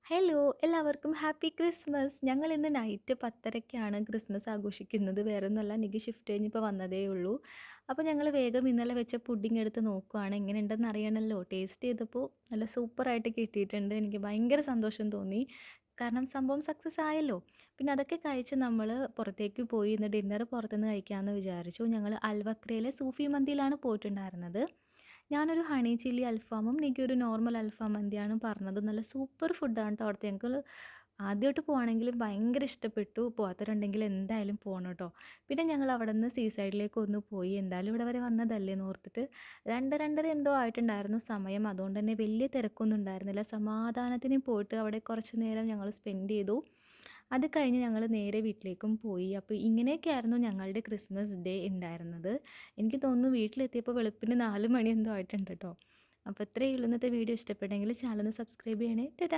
Hello! എല്ലാവർക്കും happy Christmas. ഞങ്ങൾ ഇന്ന് നൈറ്റ് 10:30ക്കാണ് ക്രിസ്മസ് ആഘോഷിക്കുന്നത്. വേറൊന്നുമല്ല എനിക്ക് ഷിഫ്റ്റ് കഴിഞ്ഞിപ്പോൾ വന്നതേ ഉള്ളൂ. അപ്പോൾ ഞങ്ങൾ വേഗം ഇന്നലെ വെച്ച പുഡിംഗ് എടുത്ത് നോക്കുവാണ്. എങ്ങനെയുണ്ടെന്ന് അറിയണമല്ലോ. ടേസ്റ്റ് ചെയ്തപ്പോൾ നല്ല സൂപ്പറായിട്ട് കിട്ടിയിട്ടുണ്ട്. എനിക്ക് ഭയങ്കര സന്തോഷം തോന്നി. കാരണം സംഭവം സക്സസ് ആയല്ലോ. പിന്നെ അതൊക്കെ കഴിച്ച് നമ്മൾ പുറത്തേക്ക് പോയി ഇന്ന് ഡിന്നർ പുറത്തുനിന്ന് കഴിക്കാമെന്ന് വിചാരിച്ചു. ഞങ്ങൾ അൽവക്രയിലെ സൂഫി മന്തിയിലാണ് പോയിട്ടുണ്ടായിരുന്നത്. ഞാനൊരു ഹണി ചില്ലി അൽഫാമും നിക്കിയൊരു നോർമൽ അൽഫാം മന്തിയാണ് പറഞ്ഞത്. നല്ല സൂപ്പർ ഫുഡാണ് ട്ടോ അവിടുത്തെ. ഞങ്ങൾക്ക് ആദ്യമായിട്ട് പോവാണെങ്കിലും ഭയങ്കര ഇഷ്ടപ്പെട്ടു. പോവാത്തവരുണ്ടെങ്കിൽ എന്തായാലും പോണം ട്ടോ. പിന്നെ ഞങ്ങൾ അവിടുന്ന് സീ സൈഡിലേക്ക് ഒന്ന് പോയി. എന്തായാലും ഇവിടെ വരെ വന്നതല്ലേ എന്നോർത്തിട്ട് 2, 2:30 എന്തോ ആയിട്ടുണ്ടായിരുന്നു സമയം. അതുകൊണ്ട് തന്നെ വലിയ തിരക്കൊന്നും ഉണ്ടായിരുന്നില്ല. സമാധാനത്തിന് പോയിട്ട് അവിടെ കുറച്ച് നേരം ഞങ്ങൾ സ്പെൻഡ് ചെയ്തു. അത് കഴിഞ്ഞ് ഞങ്ങൾ നേരെ വീട്ടിലേക്കും പോയി. അപ്പോൾ ഇങ്ങനെയൊക്കെയായിരുന്നു ഞങ്ങളുടെ ക്രിസ്മസ് ഡേ ഉണ്ടായിരുന്നത്. എനിക്ക് തോന്നുന്നു വീട്ടിലെത്തിയപ്പോൾ വെളുപ്പിന് 4 മണി എന്തോ ആയിട്ടുണ്ട് കേട്ടോ. അപ്പോൾ ഇത്രയേ ഉള്ളൂ ഇന്നത്തെ വീഡിയോ. ഇഷ്ടപ്പെട്ടെങ്കിൽ ചാനൽ ഒന്ന് സബ്സ്ക്രൈബ് ചെയ്യണേ. ടാറ്റാ.